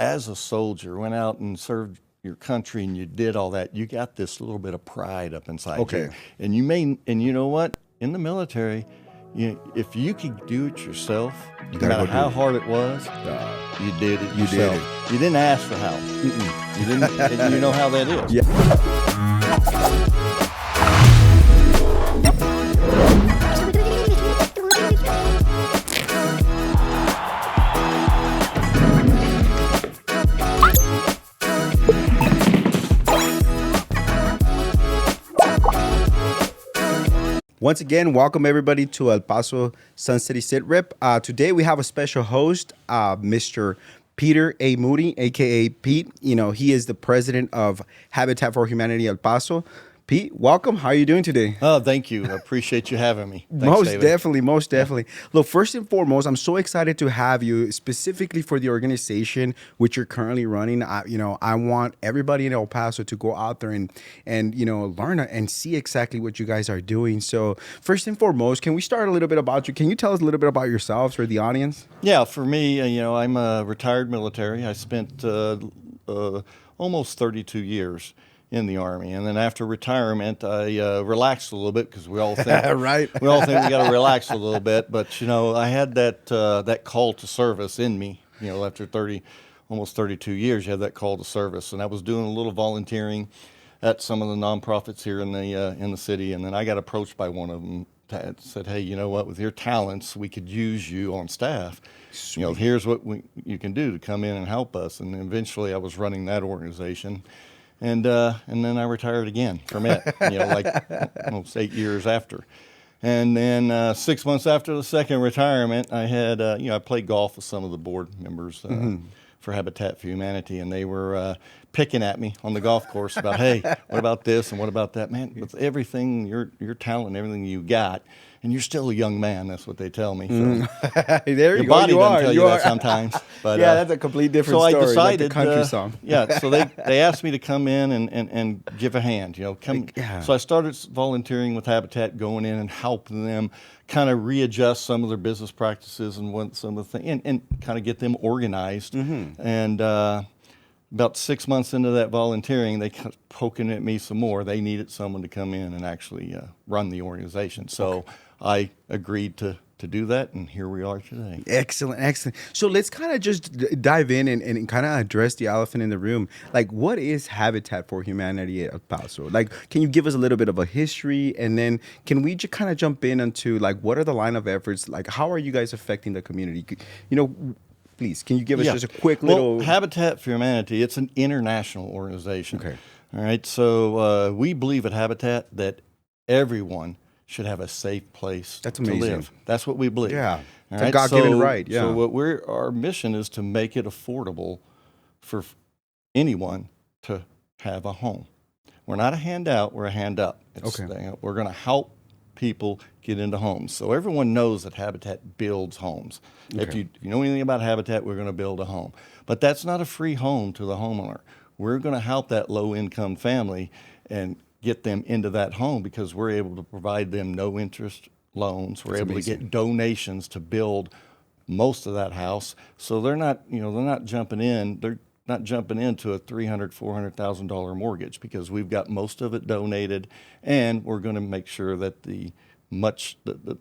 as a soldier, went out and served your country and you did all that, you got this little bit of pride up inside you. And you know what? In the military, if you could do it yourself, no matter how hard it was, you did it yourself. You didn't ask for help. You didn't. And you know how that is. Yeah. Once again, welcome everybody to El Paso Sun City SITREP. Today we have a special host, Mr. Peter A. Moody, aka Pete. He is the president of Habitat for Humanity El Paso. Pete, welcome. How are you doing today? Oh, thank you. I appreciate you having me. Thanks, most David. definitely. Look, first and foremost, I'm so excited to have you specifically for the organization which you're currently running. I want everybody in El Paso to go out there and learn and see exactly what you guys are doing. So first and foremost, can we start a little bit about you? Can you tell us a little bit about yourselves for the audience? Yeah, for me, I'm a retired military. I spent almost 32 years in the Army, and then after retirement, I relaxed a little bit because we all think right. we all think we got to relax a little bit. But I had that call to service in me. After almost 32 years, you had that call to service, and I was doing a little volunteering at some of the nonprofits here in the city, and then I got approached by one of them that said, "Hey, you know what? With your talents, we could use you on staff. Sweet. Here's what you can do to come in and help us." And eventually, I was running that organization. And then I retired again from it, like almost 8 years after. And then 6 months after the second retirement, I had, I played golf with some of the board members for Habitat for Humanity, and they were picking at me on the golf course about, hey, what about this and what about that? Man, with everything, your talent, everything you got, and you're still a young man, that's what they tell me. So there you your body go. doesn't tell you that sometimes. But, yeah, that's a complete different story. So I decided, like the country song. Yeah, so they asked me to come in and give a hand. So I started volunteering with Habitat, going in and helping them kind of readjust some of their business practices and some of the things, and kind of get them organized. And about 6 months into that volunteering, they kept poking at me some more. They needed someone to come in and actually run the organization. So I agreed to do that, and here we are today. Excellent. So let's kind of just dive in and kind of address the elephant in the room. Like, what is Habitat for Humanity at El Paso? Like, can you give us a little bit of a history, and then can we just kind of jump in into, like, what are the line of efforts? Like, how are you guys affecting the community? Please, can you give us just a quick little... Well, Habitat for Humanity, it's an international organization. Okay. All right, so we believe at Habitat that everyone should have a safe place to live. That's what we believe. Yeah, it's a God-given right. Yeah. So our mission is to make it affordable for anyone to have a home. We're not a handout, we're a hand up. We're going to help people get into homes. So everyone knows that Habitat builds homes. If you know anything about Habitat, we're going to build a home. But that's not a free home to the homeowner. We're going to help that low-income family and get them into that home because we're able to provide them no-interest loans. We're able to get donations to build most of that house. So they're not jumping in. They're not jumping into a $300,000, $400,000 mortgage because we've got most of it donated, and we're going to make sure that the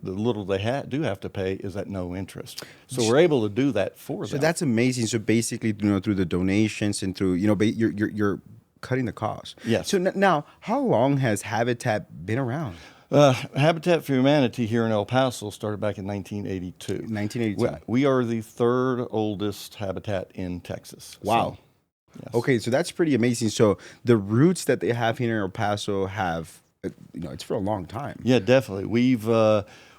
little they do have to pay is at no interest. So we're able to do that for them. So that's amazing. So basically, through the donations and through, you're cutting the cost. Yes. So now, how long has Habitat been around? Habitat for Humanity here in El Paso started back in 1982. 1982. We are the third oldest habitat in Texas. Wow. So, yes. Okay, so that's pretty amazing. So the roots that they have here in El Paso have, it's for a long time. Yeah, definitely.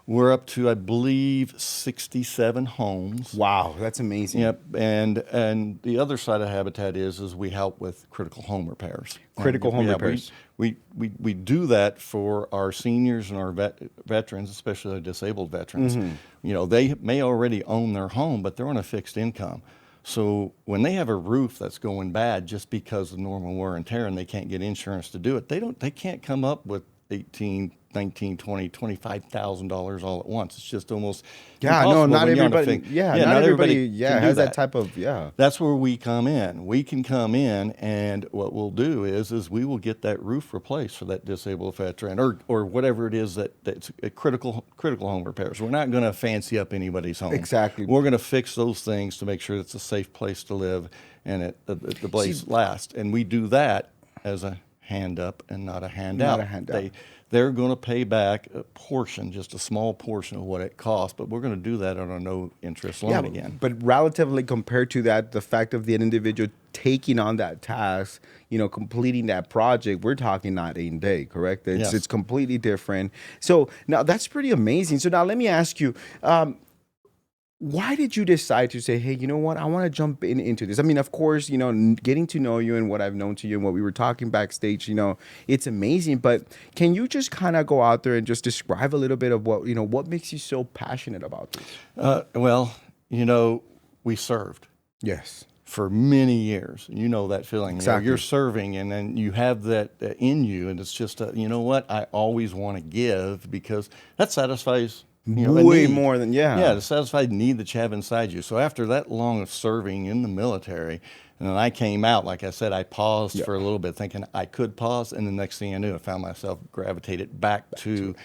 We're up to, I believe, 67 homes. Wow, that's amazing. Yep, and the other side of Habitat is we help with critical home repairs. Critical home repairs. We do that for our seniors and our veterans, especially the disabled veterans. They may already own their home, but they're on a fixed income. So when they have a roof that's going bad just because of normal wear and tear and they can't get insurance to do it, they can't come up with $18,000, $19, $20, $25,000 all at once. It's just almost Yeah, impossible no, not when you're on a everybody. fix- Yeah, Yeah, not everybody. can Yeah, do has that type of That's where we come in. We can come in, and what we'll do is we will get that roof replaced for that disabled veteran, or whatever it is that's a critical home repairs. We're not going to fancy up anybody's home. Exactly. We're going to fix those things to make sure it's a safe place to live and the place lasts. And we do that as a hand up and not a handout. Not a handout. They're going to pay back a portion, just a small portion of what it costs, but we're going to do that on a no interest loan again. But relatively compared to that, the fact of the individual taking on that task, completing that project, we're talking not a day, correct? Yes. It's completely different. So now that's pretty amazing. So now let me ask you, why did you decide to say, hey, you know what, I want to jump into this? I mean, of course, getting to know you and what I've known to you and what we were talking backstage, it's amazing. But can you just kind of go out there and just describe a little bit of what makes you so passionate about this? Well, we served. Yes. For many years. You know that feeling. Exactly. You're serving, and then you have that in you, and it's just, you know what, I always want to give, because that satisfies way more than the satisfied need that you have inside you. So after that long of serving in the military, and then I came out, like I said, I paused for a little bit, thinking I could pause, and the next thing I knew, I found myself gravitated back to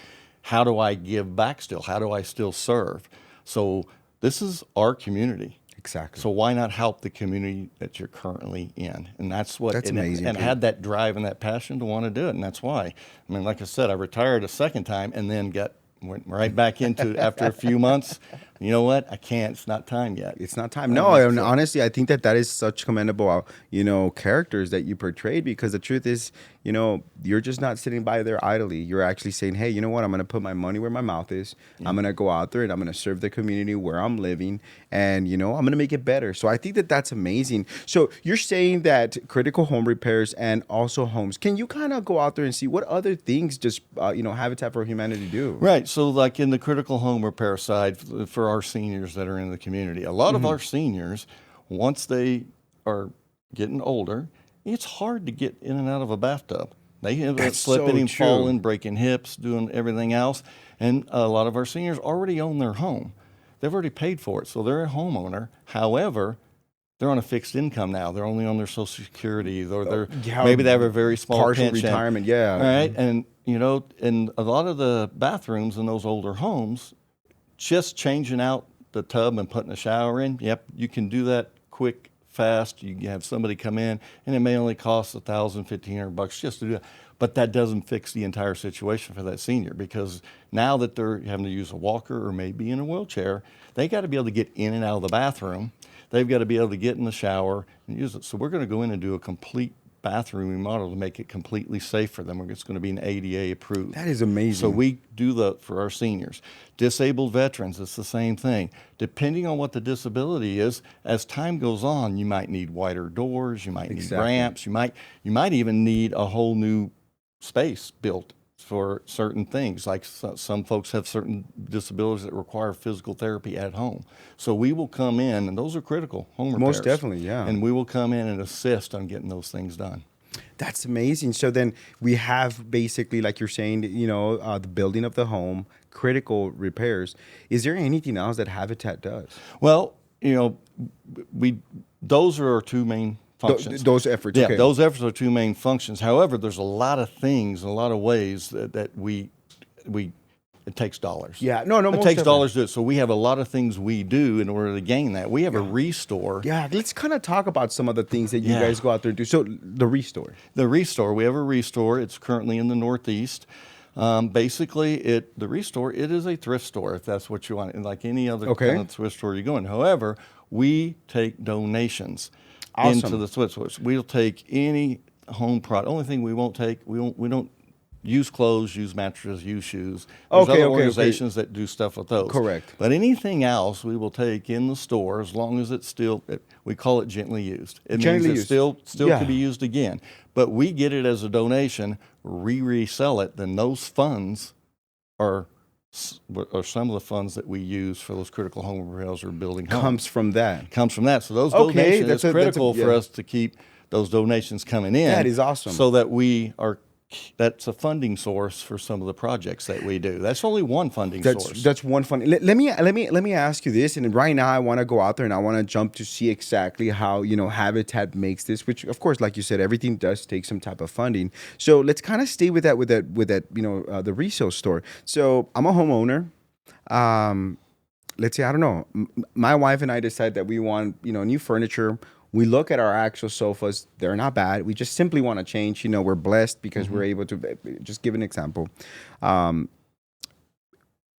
how do I give back still? How do I still serve? So this is our community. Exactly. So why not help the community that you're currently in? And that's amazing. And I had that drive and that passion to want to do it, and that's why. I mean, like I said, I retired a second time and then went right back into it after a few months. You know what? I can't. It's not time yet. It's not time. No, and honestly, I think that is such commendable, characters that you portrayed, because the truth is, you're just not sitting by there idly. You're actually saying, hey, you know what? I'm going to put my money where my mouth is. I'm going to go out there and I'm going to serve the community where I'm living, and, I'm going to make it better. So I think that that's amazing. So you're saying that critical home repairs and also homes. Can you kind of go out there and see what other things does, Habitat for Humanity do? Right. So like in the critical home repair side, for our seniors that are in the community, a lot of our seniors, once they are getting older, it's hard to get in and out of a bathtub. They end up slipping and falling, breaking hips, doing everything else. And a lot of our seniors already own their home. They've already paid for it, so they're a homeowner. However, they're on a fixed income now. They're only on their Social Security, or maybe they have a very small partial pension. retirement. All right, and in a lot of the bathrooms in those older homes, just changing out the tub and putting a shower in, yep, you can do that quick, fast. You can have somebody come in, and it may only cost $1,000, $1,500 just to do that. But that doesn't fix the entire situation for that senior, because now that they're having to use a walker or maybe in a wheelchair, they got to be able to get in and out of the bathroom. They've got to be able to get in the shower and use it. So we're going to go in and do a complete bathroom remodel to make it completely safe for them. It's going to be an ADA approved. That is amazing. So we do that for our seniors. Disabled veterans, it's the same thing. Depending on what the disability is, as time goes on, you might need wider doors, you might need ramps, you might even need a whole new space built for certain things. Like some folks have certain disabilities that require physical therapy at home. So we will come in, and those are critical home repairs. Most definitely, yeah. And we will come in and assist on getting those things done. That's amazing. So then we have basically, like you're saying, the building of the home, critical repairs. Is there anything else that Habitat does? Well, those are our two main functions. Those efforts. Yeah, okay. Those efforts are two main functions. However, there's a lot of things, a lot of ways that we it takes dollars. Yeah, no, it takes dollars to do it. So we have a lot of things we do in order to gain that. We have a restore. Yeah, let's kind of talk about some of the things that you guys go out there and do. So the restore. We have a restore. It's currently in the Northeast. Basically, the restore, it is a thrift store, if that's what you want, and like any other kind of thrift store you go in. However, we take donations into the thrift stores. We'll take any home product. Only thing we won't take, we don't use clothes, use mattresses, use shoes. There's other organizations that do stuff with those. Correct. But anything else we will take in the store, as long as it's still, we call it gently used. It means it still can be used again. But we get it as a donation, resell it, then those funds are some of the funds that we use for those critical home repairs or building homes. Comes from that. So those donations, it's critical for us to keep those donations coming in. That is awesome. So that we are that's a funding source for some of the projects that we do. That's only one funding source. That's one funny. Let me ask you this. And right now, I want to go out there and I want to jump to see exactly how Habitat makes this. Which, of course, like you said, everything does take some type of funding. So let's kind of stay with that the resale store. So I'm a homeowner. Let's say I don't know. My wife and I decide that we want new furniture. We look at our actual sofas. They're not bad. We just simply want to change. We're blessed because we're able to. Just give an example. I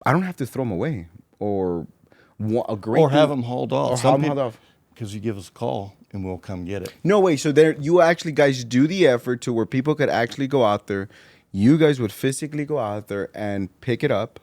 don't have to throw them away or have them hauled off. Or have them hauled off. Because you give us a call and we'll come get it. No way. So there, you actually guys do the effort to where people could actually go out there. You guys would physically go out there and pick it up.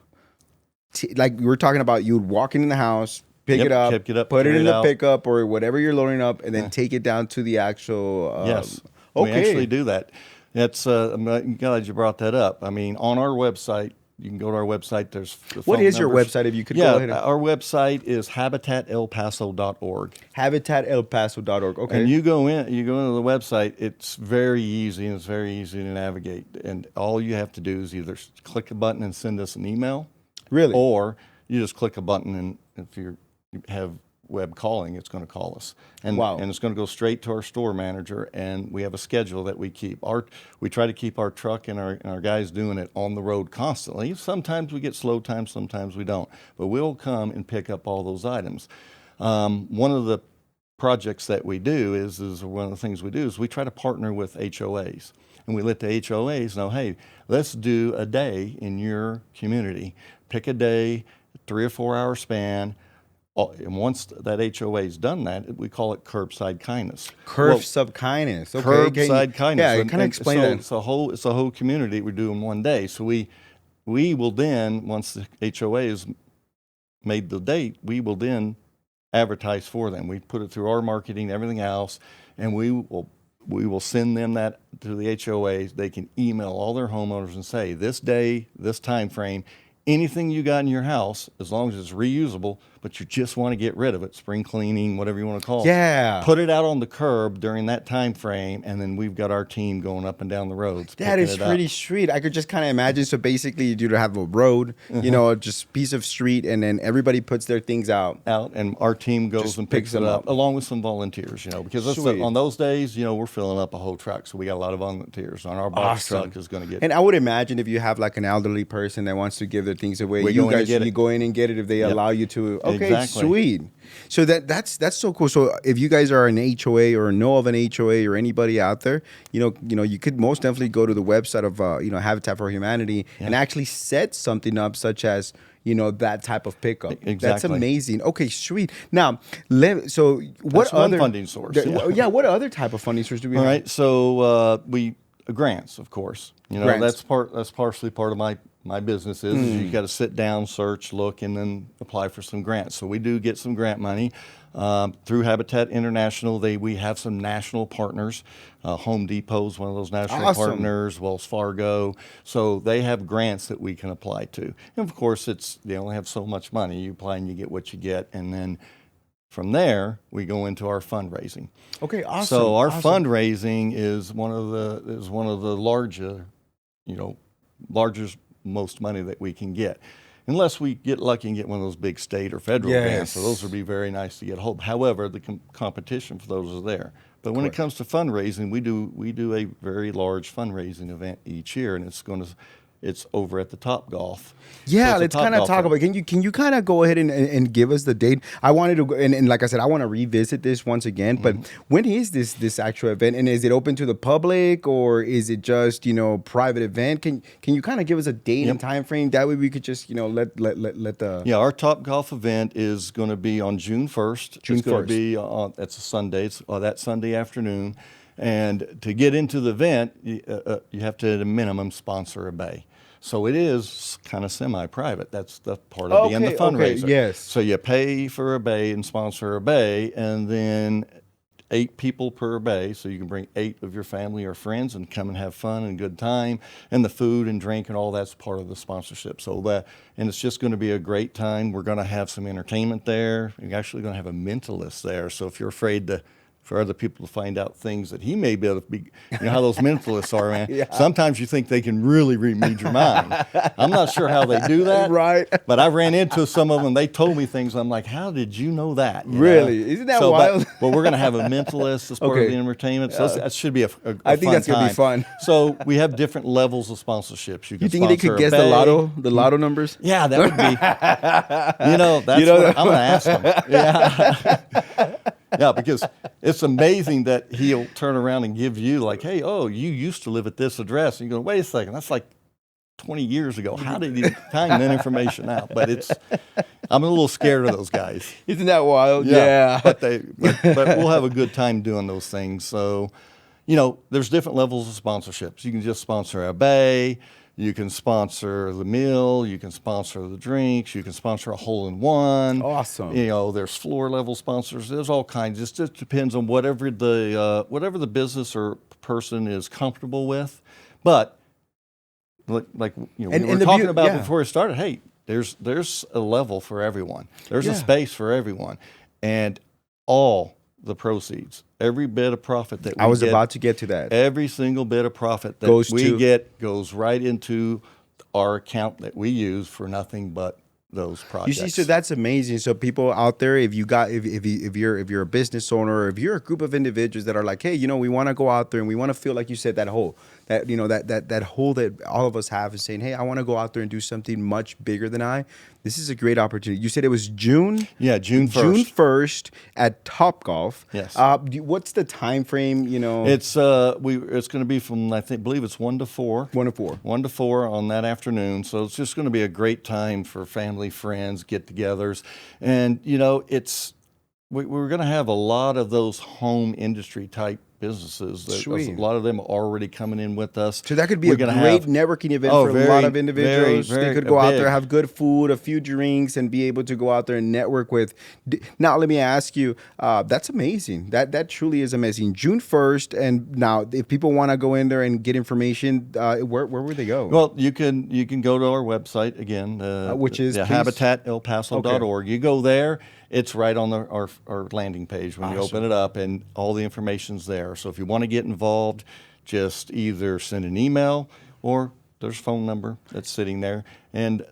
Like we were talking about, you would walk in the house. Pick it up, put it in the pickup or whatever you're loading up, and then take it down to the actual. Yes, okay. We actually do that. That's I'm glad you brought that up. I mean, on our website, you can go to our website. There's what is your website? If you could go ahead. Our website is habitatelpaso.org. Habitatelpaso.org. Okay. And you go into the website. It's very easy and it's very easy to navigate. And all you have to do is either click a button and send us an email. Really? Or you just click a button and if you have web calling, it's going to call us. And, and it's going to go straight to our store manager, and we have a schedule that we keep. We try to keep our truck and our guys doing it on the road constantly. Sometimes we get slow times, sometimes we don't. But we'll come and pick up all those items. One of the projects that we do is one of the things we do is we try to partner with HOAs. And we let the HOAs know, hey, let's do a day in your community. Pick a day, 3 or 4 hour span. And once that HOA's done that, we call it curbside kindness. Curbside kindness. Okay. Curbside kindness. Yeah, kind of explain that. It's a whole community we do in one day. So we will then, once the HOA has made the date, we will then advertise for them. We put it through our marketing, everything else, and we will send them that to the HOAs. They can email all their homeowners and say, this day, this time frame, anything you got in your house, as long as it's reusable, but you just want to get rid of it, spring cleaning, whatever you want to call it. Yeah. Put it out on the curb during that time frame, and then we've got our team going up and down the roads. That is pretty sweet. I could just kind of imagine. So basically, you do have a road, just piece of street, and then everybody puts their things out. And our team goes just and picks them up, along with some volunteers, because on those days, we're filling up a whole truck, so we got a lot of volunteers. On our box truck is going to get. And I would imagine if you have like an elderly person that wants to give their things away, you go in and get it if they allow you to. Okay, exactly. Sweet. So that's so cool. So if you guys are an HOA or know of an HOA or anybody out there, you could most definitely go to the website of Habitat for Humanity and actually set something up such as that type of pickup. Exactly. That's amazing. Okay, sweet. Now, so what that's other one funding source? What other type of funding source do we have? All right. So grants, of course. Grants. That's partially part of my business is you got to sit down, search, look, and then apply for some grants. So we do get some grant money through Habitat International. We have some national partners. Home Depot is one of those national partners. Wells Fargo. So they have grants that we can apply to. And of course, they only have so much money. You apply and you get what you get, and then from there we go into our fundraising. Okay, awesome. So our fundraising is one of the largest most money that we can get, unless we get lucky and get one of those big state or federal grants. So those would be very nice to get hold. However, the competition for those is there. But when it comes to fundraising, we do a very large fundraising event each year, and it's over at the Top Golf. Yeah, so let's kind of talk about. Can you kind of go ahead and give us the date? I wanted to, and like I said, I want to revisit this once again. But when is this actual event, and is it open to the public or is it just private event? Can you kind of give us a date and time frame? That way we could just let the our Top Golf event is going to be on June 1st. It's going to be that's a Sunday. It's that Sunday afternoon. And to get into the event, you have to at a minimum sponsor a bay. So it is kind of semi-private. That's the part of being the fundraiser. Okay, yes. So you pay for a bay and sponsor a bay, and then 8 people per bay. So you can bring 8 of your family or friends and come and have fun and good time. And the food and drink and all that's part of the sponsorship. And it's just going to be a great time. We're going to have some entertainment there. We're actually going to have a mentalist there. So if you're afraid to for other people to find out things that he may be able to be. You know how those mentalists are, man. Yeah. Sometimes you think they can really read your mind. I'm not sure how they do that. Right. But I ran into some of them. They told me things. I'm like, how did you know that? You Really? know? Isn't that wild? But we're going to have a mentalist as part of Okay. the entertainment. So that should be a I think fun that's gonna be time. fun. So we have different levels of sponsorships. You You think they could sponsor a guess the bay. lotto numbers? Yeah, that would be. That's what I'm going to ask him. Yeah. Yeah, because it's amazing that he'll turn around and give you like, hey, you used to live at this address. And you go, wait a second, that's like 20 years ago. How did he find that information out? But I'm a little scared of those guys. Isn't that wild? Yeah. But we'll have a good time doing those things. So, there's different levels of sponsorships. You can just sponsor a bay. You can sponsor the meal. You can sponsor the drinks. You can sponsor a hole-in-one. Awesome. There's floor-level sponsors. There's all kinds. It just depends on whatever the business or person is comfortable with. But we were talking about before we started. Hey, there's a level for everyone. There's a space for everyone, and all the proceeds, every bit of profit that we I was get, about to get to that. every single bit of profit that we get goes right into our account that we use for nothing but those projects. You see, so that's amazing. So people out there, if you're a business owner, or if you're a group of individuals that are like, hey, we want to go out there and we want to feel like you said that hole that all of us have is saying, hey, I want to go out there and do something much bigger than I. This is a great opportunity. You said it was June? Yeah, June 1st. June 1st at Topgolf. Yes. What's the time frame, It's going to be from, believe it's 1 to 4. 1 to 4. 1 to 4 on that afternoon. So it's just going to be a great time for family, friends, get-togethers. And, we're going to have a lot of those home industry type businesses. Sweet. A lot of them are already coming in with us. So that could be a great networking event for a lot of individuals. They could go out there, have good food, a few drinks, and be able to go out there and network with. Now, let me ask you, that's amazing. That truly is amazing. June 1st, and now if people want to go in there and get information, where would they go? Well, you can go to our website again, which is habitatelpaso.org. Okay. You go there. It's right on our landing page when you open it up, and all the information's there. So if you want to get involved, just either send an email or there's a phone number that's sitting there. And,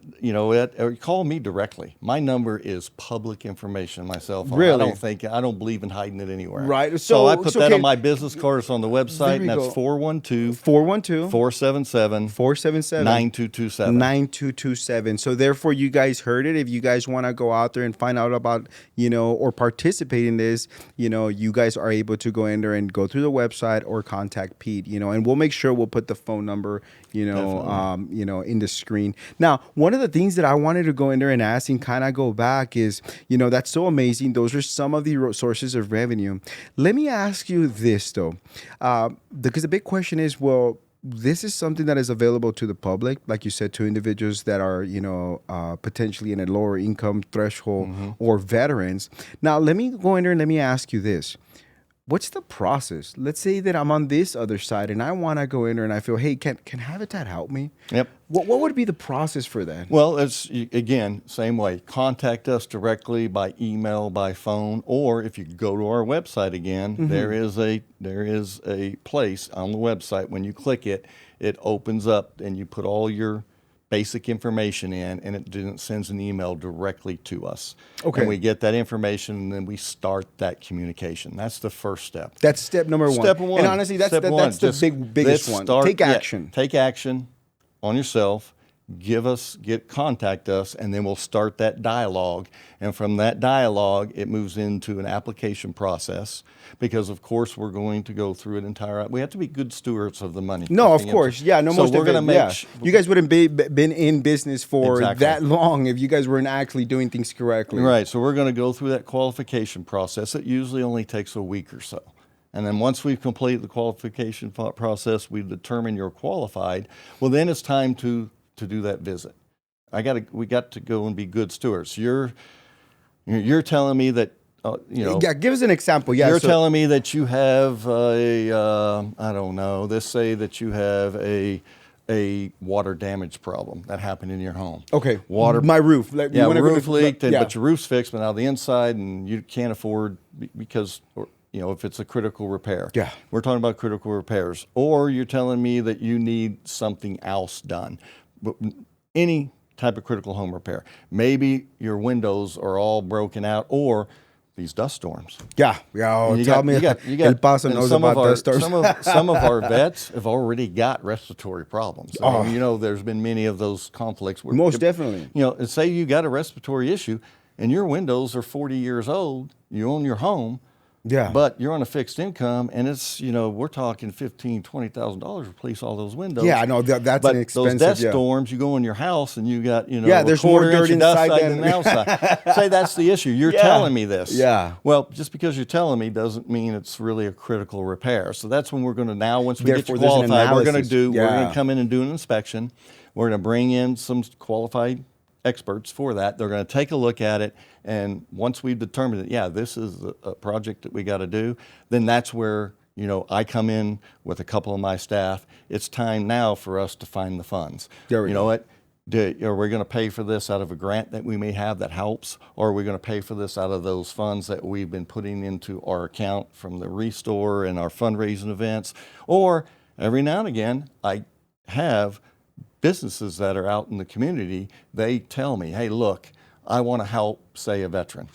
or call me directly. My number is public information, my cell phone. Really? I don't believe in hiding it anywhere. Right. So I put that on my business card. It's on the website, and that's 412-477 9227. 9227. So therefore, you guys heard it. If you guys want to go out there and find out about, or participate in this, you guys are able to go in there and go through the website or contact Pete, and we'll make sure we'll put the phone number, in the screen. Now, one of the things that I wanted to go in there and ask and kind of go back is, that's so amazing. Those are some of the sources of revenue. Let me ask you this, though, because the big question is, well, this is something that is available to the public, like you said, to individuals that are, potentially in a lower income threshold or veterans. Now, let me go in there and let me ask you this. What's the process? Let's say that I'm on this other side and I want to go in there and I feel, hey, can Habitat help me? Yep. What would be the process for that? Well, it's, again, same way. Contact us directly by email, by phone, or if you go to our website again, there is a place on the website. When you click it, it opens up and you put all your basic information in, and it sends an email directly to us. Okay. And we get that information, and then we start that communication. That's the first step. That's step number one. Step one. And honestly, that's the biggest one. Take action. Take action on yourself. Contact us, and then we'll start that dialogue. And from that dialogue, it moves into an application process, because of course we're going to go through an entire. We have to be good stewards of the money. No, of course, yeah. No, so most we're going to make. You guys wouldn't been in business for that long if you guys weren't actually doing things correctly. Right. So we're going to go through that qualification process. It usually only takes a week or so. And then once we've completed the qualification process, we determine you're qualified. Well, then it's time to do that visit. We got to go and be good stewards. You're telling me that Yeah, give us an example. Yeah, you're telling me that you have I don't know. Let's say that you have a water damage problem that happened in your home. Okay. My roof. Roof leaked, but your roof's fixed, but now the inside, and you can't afford because if it's a critical repair. Yeah. We're talking about critical repairs. Or you're telling me that you need something else done. But any type of critical home repair. Maybe your windows are all broken out, or these dust storms. Yeah. Oh, You tell got- me. you got- you El got- Paso and knows some about of our, dust storms. some of our vets have already got respiratory problems. I mean, there's been many of those conflicts. Where, Most definitely. and say you got a respiratory issue, and your windows are 40 years old. You own your home. Yeah. But you're on a fixed income, and it's, we're talking $15,000-$20,000 to replace all those windows. Yeah, I know that's But an expensive. those dust yeah. storms, you go in your house and you got, there's a quarter more dirt inch of dust inside than than- outside. Say that's the issue. You're Yeah. telling me this. Yeah. Well, just because you're telling me doesn't mean it's really a critical repair. So that's when we're going to once we Therefore, get you there's an qualified, we're going analysis. to we're going Yeah. to come in and do an inspection. We're going to bring in some qualified experts for that. They're going to take a look at it, and once we've determined that, yeah, this is a project that we got to do, then that's where I come in with a couple of my staff. It's time now for us to find the funds. There we you go. know what? Are we going to pay for this out of a grant that we may have that helps, or are we going to pay for this out of those funds that we've been putting into our account from the Restore and our fundraising events? Or every now and again, I have businesses that are out in the community. They tell me, hey, look, I want to help, say, a veteran.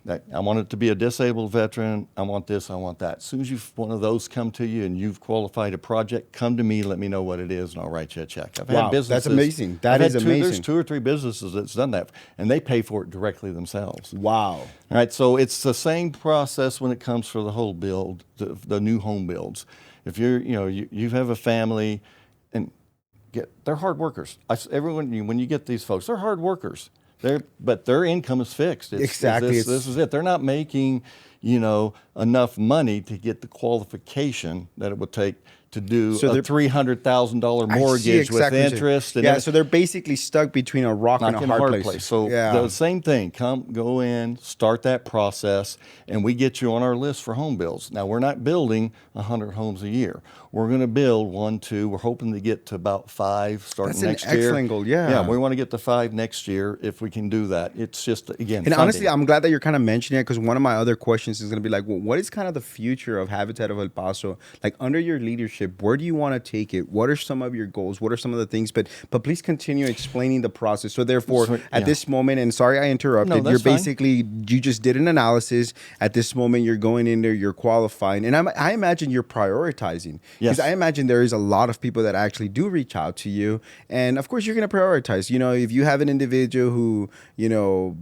That I want it to be a disabled veteran. I want this, I want that. As soon as one of those come to you and you've qualified a project, come to me, let me know what it is, and I'll write you a check. I've Wow, had businesses. that's amazing. That I've is had amazing. There's 2 or 3 businesses that's done that, and they pay for it directly themselves. Wow. All right, so it's the same process when it comes for the whole build, the new home builds. If you have a family, and they're hard workers. Everyone, when you get these folks, they're hard workers. But their income is fixed. Exactly. This is it. They're not making, enough money to get the qualification that it would take to do So a they're- $300,000 I see mortgage exactly with what you're saying. interest. And Yeah, so they're basically stuck between a rock and a hard place. So yeah. the same thing. Go in, start that process, and we get you on our list for home builds. Now, we're not building 100 homes a year. We're going to build 1, 2. We're hoping to get to about 5 starting That's an next year. excellent goal, yeah. Yeah, we want to get to 5 next year if we can do that. It's just, again, And funding. honestly, I'm glad that you're kind of mentioning it, because one of my other questions is going to be like, well, what is kind of the future of Habitat of El Paso? Like, under your leadership, where do you want to take it? What are some of your goals? What are some of the things? But please continue explaining the process. So therefore, at this moment, and sorry I interrupted, No, that's you're fine. basically, you just did an analysis. At this moment, you're going in there, you're qualifying. And I imagine you're prioritizing. Because Yes. I imagine there is a lot of people that actually do reach out to you. And of course, you're going to prioritize. If you have an individual who,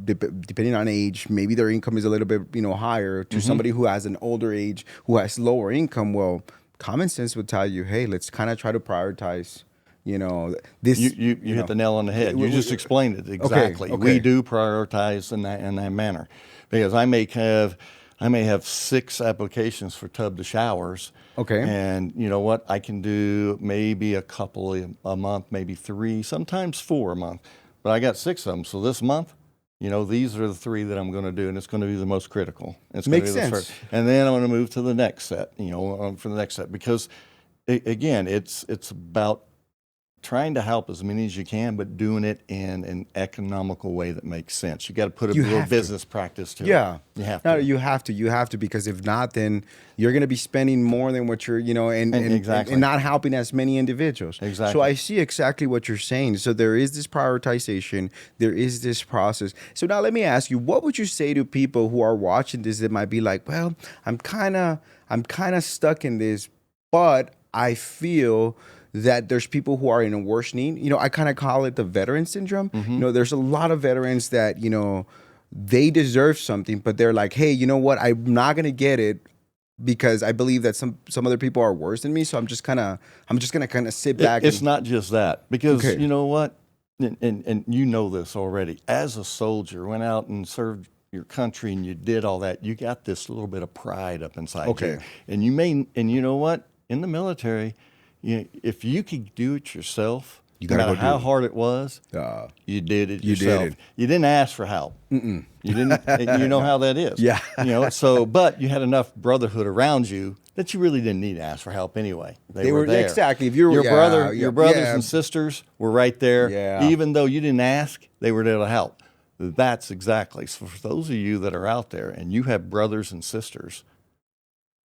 depending on age, maybe their income is a little bit, higher to somebody who has an older age, who has lower income, well, common sense would tell you, hey, let's kind of try to prioritize, this. You hit the nail on the head. You just explained it exactly. okay. We do prioritize in that manner, because I may have 6 applications for tub to showers. Okay. And you know what? I can do maybe a couple a month, maybe 3, sometimes 4 a month. But I got 6 of them. So this month, these are the 3 that I'm going to do, and it's going to be the most critical. It's going Makes to be the sense. first. And then I'm going to move to the next set, for the next set, because again, it's about trying to help as many as you can, but doing it in an economical way that makes sense. You got to put a You little have to. business practice to Yeah. it. You have No, to. you have to, because if not, then you're going to be spending more than what you're, and Exactly. and not helping as many individuals. Exactly. So I see exactly what you're saying. So there is this prioritization, there is this process. So now let me ask you, what would you say to people who are watching this that might be like, well, I'm kind of stuck in this, but I feel that there's people who are in a worse need. I kind of call it the veteran syndrome. There's a lot of veterans that, they deserve something, but they're like, hey, you know what? I'm not going to get it because I believe that some other people are worse than me. So I'm just going to kind of sit back. It's not just that, because Okay. you know what? And you know this already. As a soldier, went out and served your country and you did all that, you got this little bit of pride up inside Okay. you. And you know what? In the military, if you could do it yourself, You no gotta matter go do how it. hard it was, you did it You did yourself. it. You didn't ask for help. You didn't. You know how that is. Yeah. But you had enough brotherhood around you that you really didn't need to ask for help anyway. They were there. exactly. If you're Your yeah, brothers yeah. and sisters were right there. Yeah. Even though you didn't ask, they were there to help. That's exactly. So for those of you that are out there and you have brothers and sisters,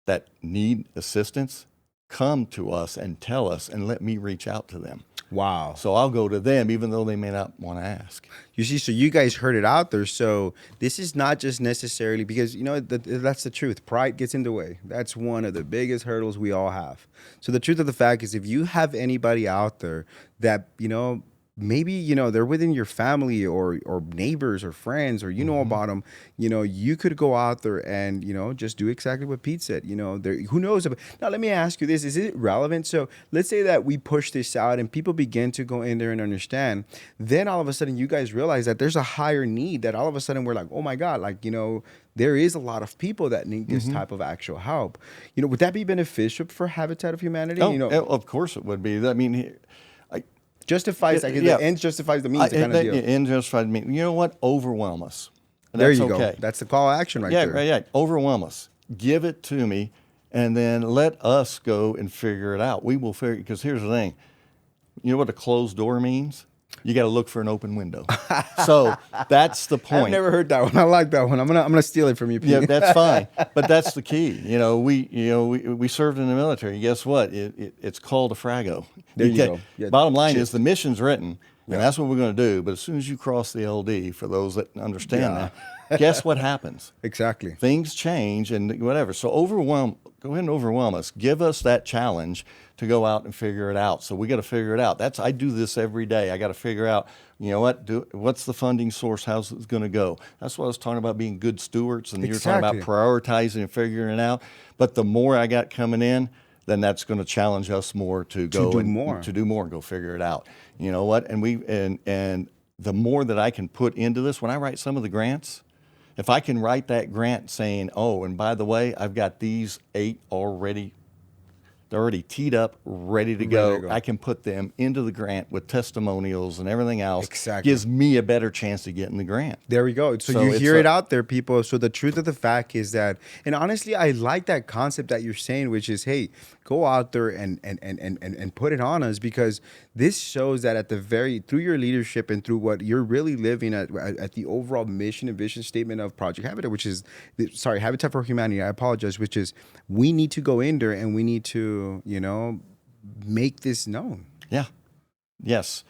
that need assistance come to us and tell us, and let me reach out to them. Wow. So I'll go to them even though they may not want to ask. You see, so you guys heard it out there. So this is not just necessarily because, that's the truth. Pride gets in the way. That's one of the biggest hurdles we all have. So the truth of the fact is, if you have anybody out there that, maybe, they're within your family or neighbors or friends, or know about them, you could go out there and, just do exactly what Pete said. Who knows about. Now, let me ask you this. Is it relevant? So let's say that we push this out and people begin to go in there and understand. Then all of a sudden you guys realize that there's a higher need, that all of a sudden we're like, oh my God, there is a lot of people that need this type of actual help. Would that be beneficial for Habitat of Humanity? Oh, of course it would be. I mean, justifies, the ends justifies the means. The end justifies the means. You know what? Overwhelm us. There you go. That's the call to action right there. Yeah. Overwhelm us. Give it to me, and then let us go and figure it out. We will figure. Because here's the thing. You know what a closed door means? You got to look for an open window. So that's the point. I've never heard that one. I like that one. I'm gonna steal it from you, Pete. Yeah, that's fine. But that's the key. We served in the military. Guess what? It's called a frago. There you go. Yeah. Bottom line is the mission's written, and that's what we're going to do. But as soon as you cross the LD, for those that understand that, guess what happens? Exactly. Things change and whatever. So go ahead and overwhelm us. Give us that challenge to go out and figure it out. So we got to figure it out. I do this every day. I got to figure out, what's the funding source? How's it going to go? That's what I was talking about, being good stewards, and you're talking about prioritizing and figuring it out. But the more I got coming in, then that's going to challenge us more to go do and more and go figure it out. You know what? And the more that I can put into this, when I write some of the grants, if I can write that grant saying, oh, and by the way, I've got these 8 already. They're already teed up, ready to go. I can put them into the grant with testimonials and everything else. Exactly. Gives me a better chance of getting the grant. There we go. So you hear it out there, people. So the truth of the fact is that, and honestly, I like that concept that you're saying, which is, hey, go out there and put it on us, because this shows that through your leadership and through what you're really living at the overall mission and vision statement of Project Habitat, which is, Habitat for Humanity, I apologize, which is, we need to go in there and we need to, make this known. Yeah. Yes,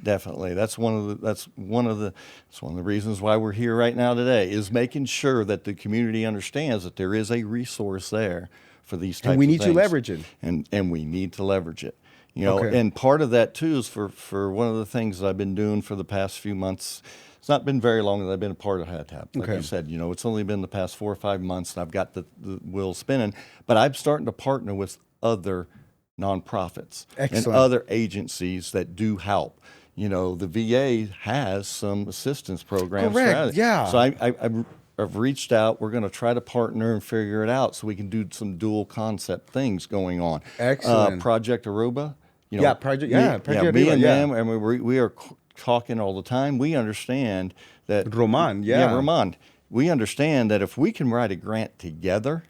definitely. That's one of the reasons why we're here right now today, is making sure that the community understands that there is a resource there for these types of things. And we need to leverage it. And we need to leverage it. And part of that too is for one of the things that I've been doing for the past few months. It's not been very long that I've been a part of Habitat. Like you said, it's only been the past 4 or 5 months, and I've got the wheel spinning. But I'm starting to partner with other nonprofits and other agencies that do help. The VA has some assistance programs. Correct. Yeah. So I've reached out. We're going to try to partner and figure it out so we can do some dual concept things going on. Excellent. Project Aruba. Project Aruba. Me and them, and we are talking all the time. We understand that Roman. We understand that if we can write a grant together,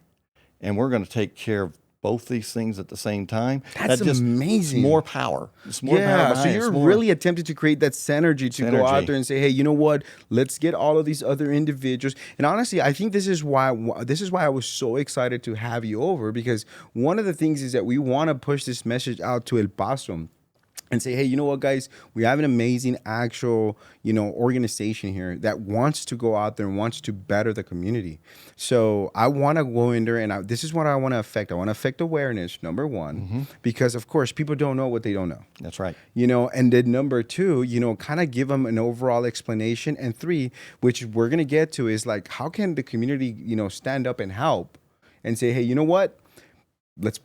and we're going to take care of both these things at the same time. That's amazing. It's more power. It's more power. So you're really attempting to create that synergy to go out there and say, hey, you know what? Let's get all of these other individuals. And honestly, I think this is why I was so excited to have you over, because one of the things is that we want to push this message out to El Paso and say, hey, you know what, guys? We have an amazing actual, organization here that wants to go out there and wants to better the community. So I want to go in there, and this is what I want to affect. I want to affect awareness, number one, because, of course, people don't know what they don't know. That's right. And then number two, kind of give them an overall explanation. And 3, which we're going to get to, is like, how can the community, stand up and help and say, hey, you know what? Let's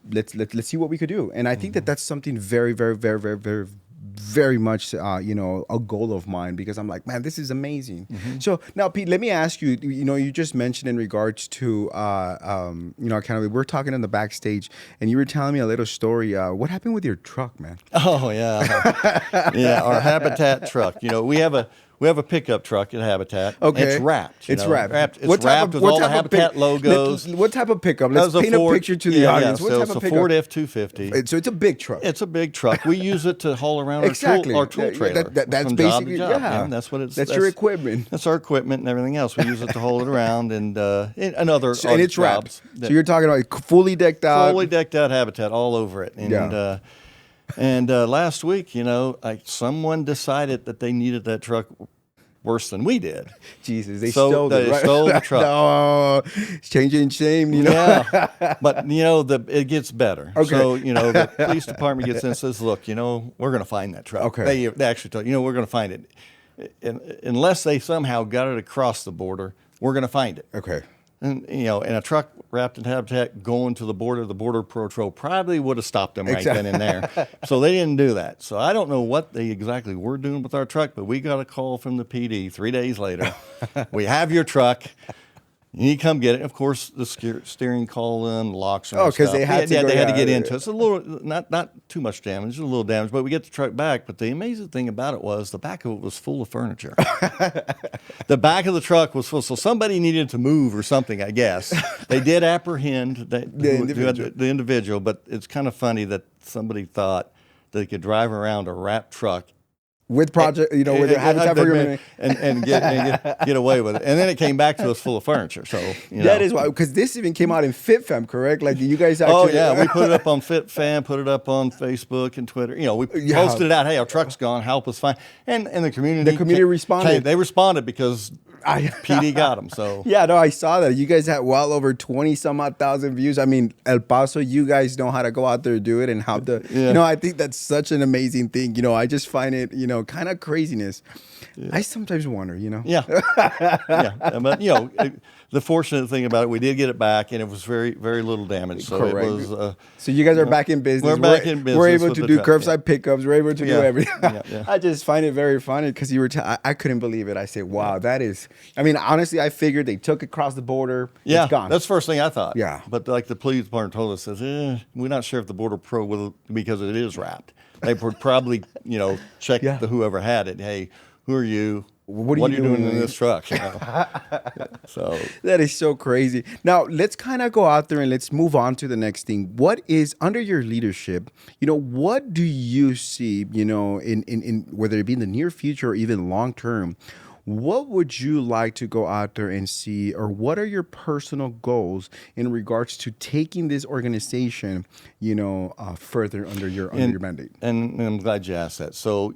see what we could do. And I think that's something very, very, very, very, very, very much, a goal of mine, because I'm like, man, this is amazing. So now, Pete, let me ask you, you just mentioned in regards to, accountability. We're talking in the backstage, and you were telling me a little story. What happened with your truck, man? Oh, yeah. Yeah, our Habitat truck. We have we have a pickup truck at Habitat. Okay. It's wrapped. It's wrapped. It's wrapped with all the Habitat logos. What type of pickup? Let's That was paint a picture to the audience. What so type it's of a pickup? Ford F-250. So it's a big truck. It's a big truck. We use it to haul around Exactly. our tool trailer. That's from basically, job to job. yeah. That's what it's. That's your equipment. That's our equipment and everything else. We use it to haul it around and other And it's wrapped. jobs. So you're talking about fully decked out. Fully decked out Habitat all over it. And last week, someone decided that they needed that truck worse than we did. Jesus, they stole it, right? Stole the truck. No, it's changing shame, Yeah, but it gets better. Okay. So the police department gets in and says, "Look, we're going to find that truck." Okay. They actually told we're going to find it, and unless they somehow got it across the border, we're going to find it. Okay. And and a truck wrapped in Habitat going to the Border Patrol probably would have stopped them right then and there. So they didn't do that. So I don't know what they exactly were doing with our truck, but we got a call from the PD 3 days later. We have your truck. You need to come get it. Of course, the steering column, locks, and because they had they had to get into it. It's a little, not too much damage, just a little damage, but we get the truck back. But the amazing thing about it was the back of it was full of furniture. The back of the truck was full, so somebody needed to move or something, I guess. They did apprehend the individual, but it's kind of funny that somebody thought they could drive around a wrapped truck with project, with the Habitat for Humanity, and get away with it. And then it came back to us full of furniture. So that is why, because this even came out in FitFam, correct? Like you guys actually. Oh yeah, we put it up on FitFam, put it up on Facebook and Twitter. We posted it out. Hey, our truck's gone. Help us find. And the community. The community responded. They responded because PD got them. So yeah, no, I saw that. You guys had well over 20 some odd thousand views. I mean, El Paso, you guys know how to go out there and do it and how to. Yeah. I think that's such an amazing thing. I just find it, kind of craziness. Yeah. I sometimes wonder, Yeah. Yeah. But the fortunate thing about it, we did get it back, and it was very, very little damage. So correct. It was. So you guys are back in business. We're back in business. We're able to do curbside pickups. We're able to do everything. Yeah. I just find it very funny because you were. I couldn't believe it. I said, "Wow, that is." I mean, honestly, I figured they took it across the border. Yeah, it's gone. That's the first thing I thought. Yeah, but like the police department told us, we're not sure if the Border Patrol will, because it is wrapped. They would probably, check whoever had it. Hey, who are you? What are you doing in this truck? So that is so crazy. Now let's kind of go out there and let's move on to the next thing. What is under your leadership? What do you see? In whether it be in the near future or even long term, what would you like to go out there and see, or what are your personal goals in regards to taking this organization, further under your mandate? And I'm glad you asked that. So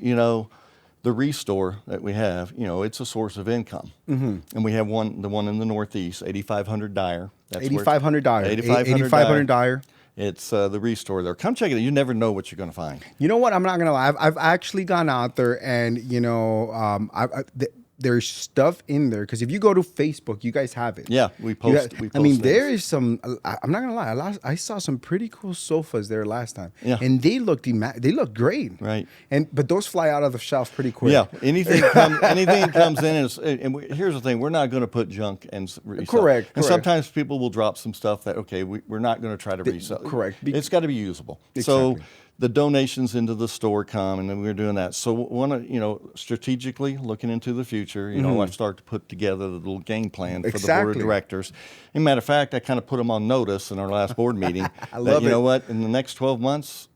the restore that we have, it's a source of income. Mm-hmm. And we have the one in the Northeast, 8500 Dyer. 8500 Dyer. 8500 Dyer. It's the restore there. Come check it out. You never know what you're going to find. You know what? I'm not going to lie. I've actually gone out there and, there's stuff in there because if you go to Facebook, you guys have it. Yeah, we post. I mean, there is some. I'm not gonna lie. I saw some pretty cool sofas there last time. Yeah, and they look great. Right. But those fly out of the shelf pretty quick. Yeah. Anything comes in here's the thing: we're not going to put junk and resell. Correct. And sometimes people will drop some stuff that we're not going to try to resell. Correct. It's got to be usable. Exactly. So the donations into the store come, and then we're doing that. So want to, strategically looking into the future, I start to put together the little game plan for the board of directors. As a matter of fact, I kind of put them on notice in our last board meeting. I love it. You know what? In the next 12 months,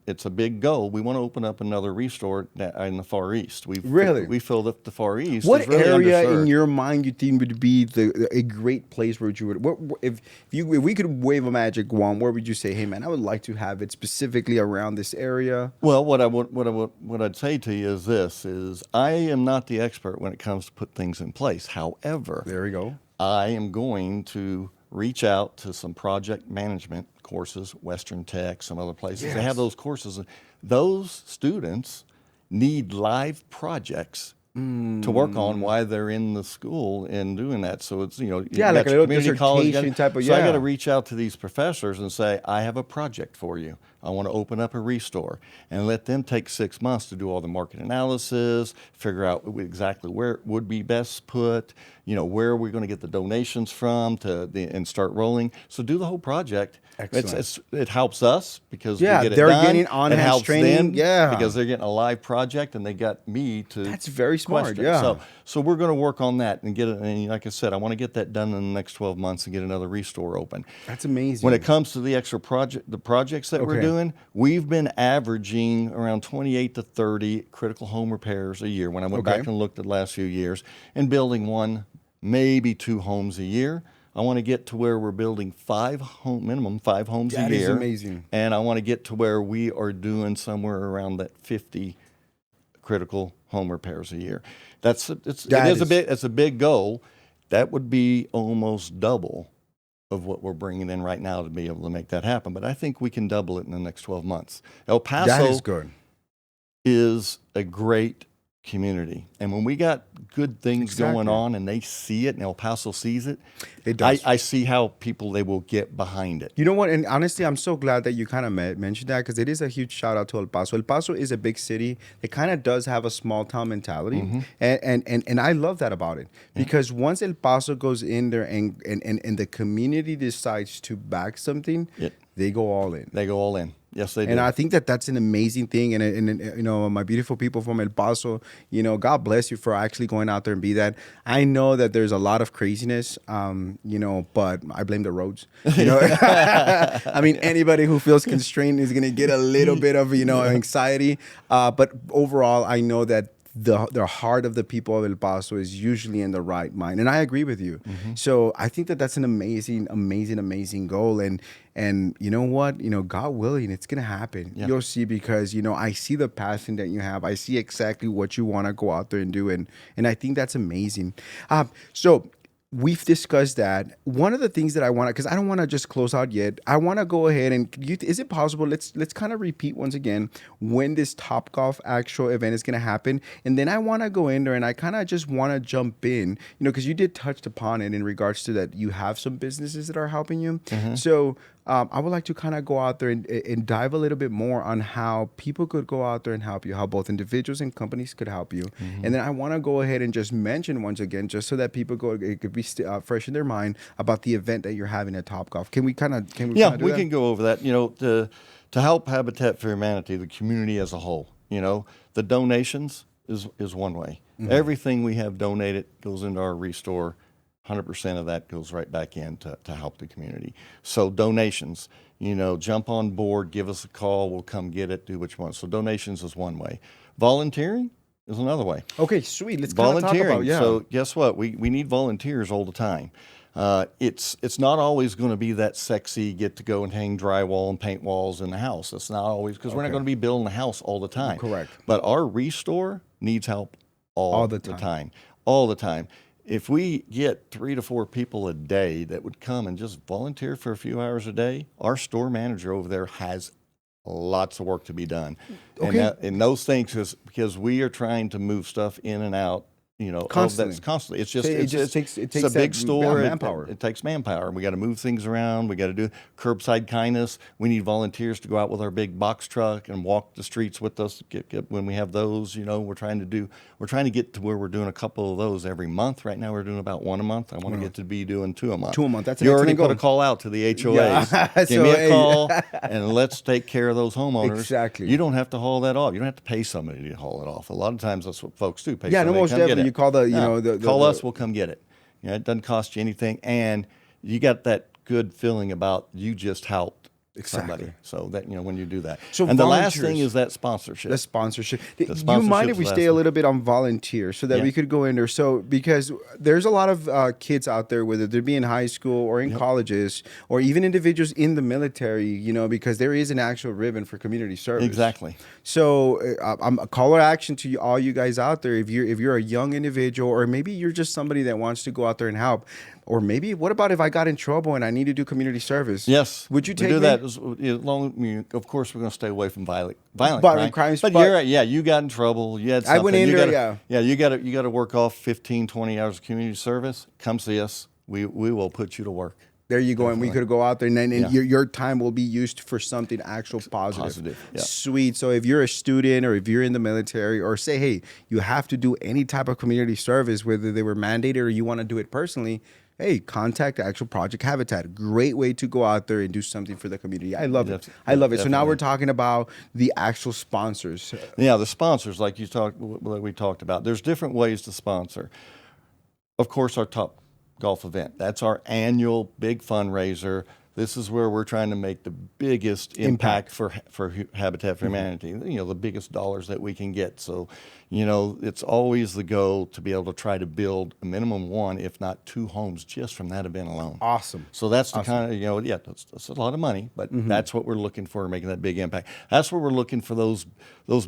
it's a big goal. We want to open up another restore in the Far East. We filled up the Far East. What really area underserved. in your mind you think would be a great place where you would? If we could wave a magic wand, where would you say, "Hey, man, I would like to have it specifically around this area"? Well, what I'd say to you is this: I am not the expert when it comes to put things in place. However, there we go. I am going to reach out to some project management courses, Western Tech, some other places. Yes. They have those courses. Those students need live projects to work on while they're in the school and doing that. So it's, like a little community college type of, So I got to reach out to these professors and say, I have a project for you. I want to open up a restore, and let them take 6 months to do all the market analysis, figure out exactly where it would be best put, where are we going to get the donations from and start rolling. So do the whole project. Excellent. It helps us because we get it they're done. getting on-hand training. Because they're getting a live project, and they got me to. That's very smart, question. yeah. So we're going to work on that and get it. And like I said, I want to get that done in the next 12 months and get another restore open. That's amazing. When it comes to the extra projects that we're doing, we've been averaging around 28 to 30 critical home repairs a year. When I went back and looked at the last few years, and building 1, maybe 2 homes a year. I want to get to where we're building minimum 5 homes a year. That is amazing. And I want to get to where we are doing somewhere around that 50 critical home repairs a year. It's a big goal. That would be almost double of what we're bringing in right now to be able to make that happen. But I think we can double it in the next 12 months. El Paso that is good. Is a great community, and when we got good things going on and they see it and El Paso sees it, does. I see how they will get behind it. You know what? And honestly, I'm so glad that you kind of mentioned that, because it is a huge shout out to El Paso. El Paso is a big city. It kind of does have a small town mentality, and I love that about it, because once El Paso goes in there and the community decides to back something, they go all in. They go all in. Yes, they do. And I think that that's an amazing thing. And you know, my beautiful people from El Paso, you know, God bless you for actually going out there and be that. I know that there's a lot of craziness, you know, but I blame the roads. You know, I mean, anybody who feels constrained is going to get a little bit of, you know, anxiety. But overall, I know that the heart of the people of El Paso is usually in the right mind, and I agree with you. So I think that that's an amazing goal, and you know what, you know, God willing, it's gonna happen. You'll see, because you know, I see the passion that you have. I see exactly what you want to go out there and do, and I think that's amazing. So we've discussed that. One of the things that I want to, because I don't want to just close out yet, I want to go ahead and, is it possible, let's kind of repeat once again when this Topgolf actual event is going to happen, and then I want to go in there and I kind of just want to jump in, you know, because you did touch upon it in regards to that you have some businesses that are helping you. So I would like to kind of go out there and dive a little bit more on how people could go out there and help you, how both individuals and companies could help you. And then I want to go ahead and just mention once again, just so that people it could be fresh in their mind about the event that you're having at Topgolf. Can we can go over that. You know, to help Habitat for Humanity, the community as a whole, you know, the donations is one way. Everything we have donated goes into our restore. 100% of that goes right back in to help the community. So donations, you know, jump on board, give us a call, we'll come get it, do what you want. So donations is one way. Volunteering is another way. Okay, sweet. Let's kind of talk about, So guess what? We need volunteers all the time. It's not always going to be that sexy, get to go and hang drywall and paint walls in the house. That's not always, because we're not going to be building a house all the time. Correct. But our restore needs help all the time. All the time. If we get 3 to 4 people a day that would come and just volunteer for a few hours a day, our store manager over there has lots of work to be done. Okay. And those things, because we are trying to move stuff in and out, you know, constantly. It's just, it takes a big store. Manpower. It takes manpower, and we got to move things around. We got to do curbside kindness. We need volunteers to go out with our big box truck and walk the streets with us. When we have those, you know, we're trying to get to where we're doing a couple of those every month. Right now, we're doing about 1 a month. I want to get to be doing 2 a month. 2 a month. That's you already put a call out to the HOAs. Yeah. Give me a call, and let's take care of those homeowners. Exactly. You don't have to haul that off. You don't have to pay somebody to haul it off. A lot of times, that's what folks do. Pay somebody most to come get definitely. it. You call Call us, we'll come get it. You know, it doesn't cost you anything, and you got that good feeling about you just helped somebody. So that, you know, when you do that. So and the last thing is that sponsorship. The sponsorship. Do you mind if we stay a little bit on volunteer so that we could go in there? So, because there's a lot of kids out there, whether they're in high school or in colleges, or even individuals in the military, you know, because there is an actual ribbon for community service. Exactly. So I'm a call to action to all you guys out there. If you're a young individual, or maybe you're just somebody that wants to go out there and help, or maybe, what about if I got in trouble and I need to do community service? Yes. Would you take do me? that? Of course, we're going to stay away from violent crimes. But you're right. Yeah, you got in trouble. You had something. I went in there. Yeah, you got to work off 15, 20 hours of community service. Come see us. We will put you to work. There you go. Definitely. And we could go out there, and then your time will be used for something actual positive. Yeah. Sweet. So if you're a student, or if you're in the military, or say, hey, you have to do any type of community service, whether they were mandated or you want to do it personally, hey, contact Actual Project Habitat. Great way to go out there and do something for the community. I love it. I love it. So now we're talking about the actual sponsors. Yeah, the sponsors, like we talked about. There's different ways to sponsor. Of course, our Top Golf event. That's our annual big fundraiser. This is where we're trying to make the biggest impact for Habitat for Humanity. The biggest dollars that we can get. So, it's always the goal to be able to try to build a minimum one, if not two homes just from that event alone. Awesome. So that's the kind of, that's a lot of money, but that's what we're looking for, making that big impact. That's what we're looking for, those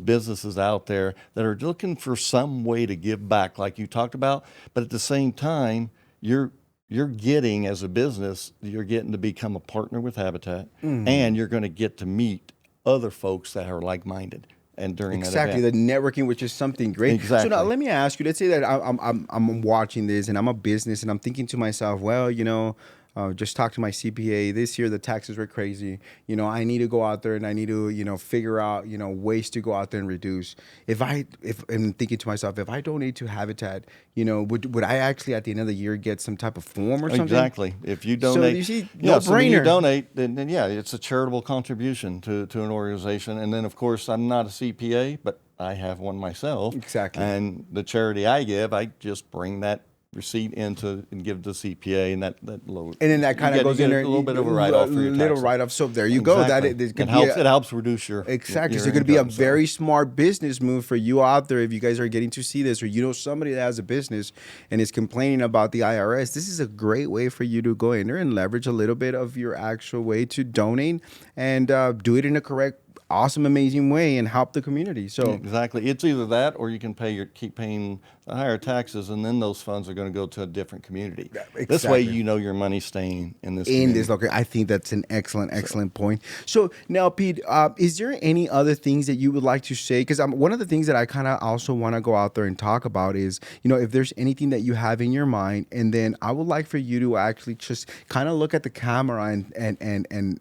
businesses out there that are looking for some way to give back, like you talked about, but at the same time, you're getting, as a business, you're getting to become a partner with Habitat, and you're going to get to meet other folks that are like-minded. And during exactly that event. the networking, which is something great. Exactly. So now let me ask you. Let's say that I'm watching this and I'm a business and I'm thinking to myself, well, just talk to my CPA. This year the taxes were crazy. I need to go out there and I need to figure out ways to go out there and reduce. If I'm thinking to myself, if I donate to Habitat, would I actually at the end of the year get some type of form or something? Exactly. If you donate, so you see, no brainer. So when you donate, then yeah, it's a charitable contribution to an organization. And then of course I'm not a CPA, but I have one myself. Exactly. And the charity I give, I just bring that receipt into and give to the CPA, and that little, and then that kind of goes in there, a little bit of a write-off for your little taxes. write-off. So there you go. That it helps reduce your exactly. Your so it could be a income, very smart business move for you out there if you guys are getting to see this, or somebody that has a business and is complaining about the IRS. This is a great way for you to go in there and leverage a little bit of your actual way to donate and do it in a correct, awesome, amazing way and help the community. So exactly, it's either that or you can keep paying the higher taxes, and then those funds are going to go to a different community. Exactly. This way, your money's staying in this community. This location. I think that's an excellent point. So now, Pete, is there any other things that you would like to say? Because one of the things that I kind of also want to go out there and talk about is, if there's anything that you have in your mind, and then I would like for you to actually just kind of look at the camera and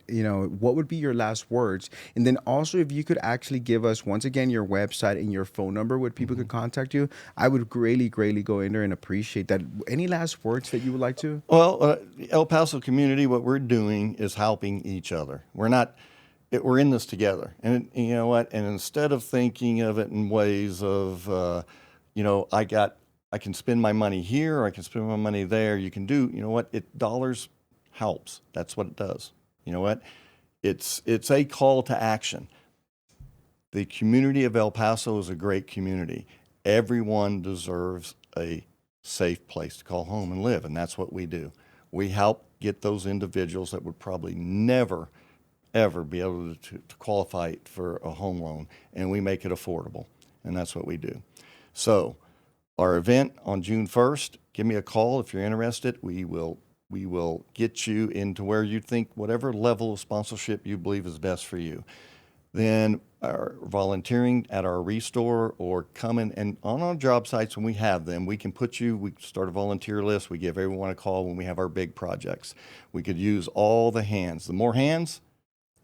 what would be your last words, and then also if you could actually give us once again your website and your phone number where people could contact you, I would greatly go in there and appreciate that. Any last words that you would like to? Well, El Paso community, what we're doing is helping each other. We're in this together, and you know what? And instead of thinking of it in ways of, I can spend my money here or I can spend my money there. You can do, dollars helps. That's what it does. You know what? It's a call to action. The community of El Paso is a great community. Everyone deserves a safe place to call home and live, and that's what we do. We help get those individuals that would probably never, ever be able to qualify for a home loan, and we make it affordable, and that's what we do. So our event on June 1st, give me a call if you're interested. We will get you into where you think whatever level of sponsorship you believe is best for you. Then our volunteering at our restore or coming and on our job sites when we have them, we start a volunteer list. We give everyone a call when we have our big projects. We could use all the hands. The more hands,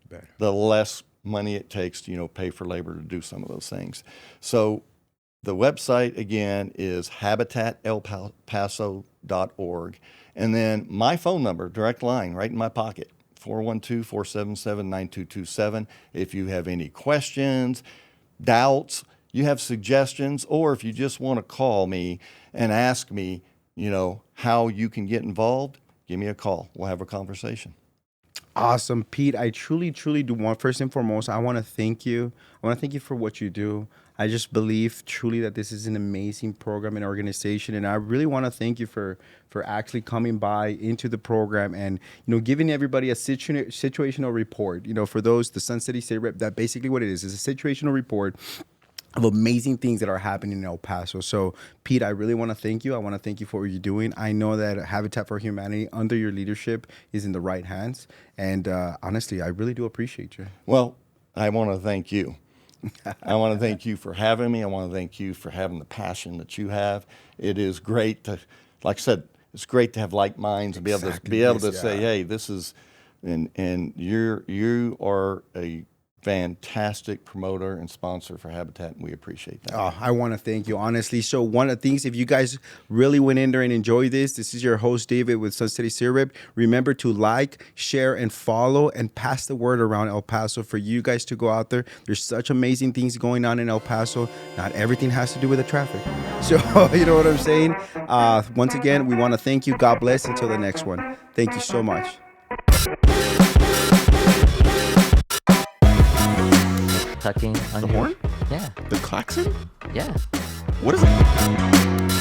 better. The less money it takes to, pay for labor to do some of those things. So the website again is habitatelpaso.org. And then my phone number, direct line, right in my pocket, 412-477-9227. If you have any questions, doubts, you have suggestions, or if you just want to call me and ask me, how you can get involved, give me a call. We'll have a conversation. Awesome, Pete. I truly do want, first and foremost, I want to thank you. I want to thank you for what you do. I just believe truly that this is an amazing program and organization, and I really want to thank you for actually coming by into the program and giving everybody a situational report. For those, the Sun City SITREP, that basically what it is a situational report of amazing things that are happening in El Paso. So, Pete, I really want to thank you. I want to thank you for what you're doing. I know that Habitat for Humanity, under your leadership, is in the right hands, and honestly, I really do appreciate you. Well, I want to thank you. I want to thank you for having me. I want to thank you for having the passion that you have. It is great to, like I said, it's great to have like minds and be able to say, hey, this is, and you are a fantastic promoter and sponsor for Habitat, and we appreciate that. Oh, I want to thank you, honestly. So one of the things, if you guys really went in there and enjoy this is your host, David, with Sun City SITREP. Remember to like, share, and follow, and pass the word around El Paso for you guys to go out there. There's such amazing things going on in El Paso. Not everything has to do with the traffic. So, you know what I'm saying? Once again, we want to thank you. God bless. Until the next one. Thank you so much. Tucking on The your horn? Yeah. The klaxon? Yeah. What is it?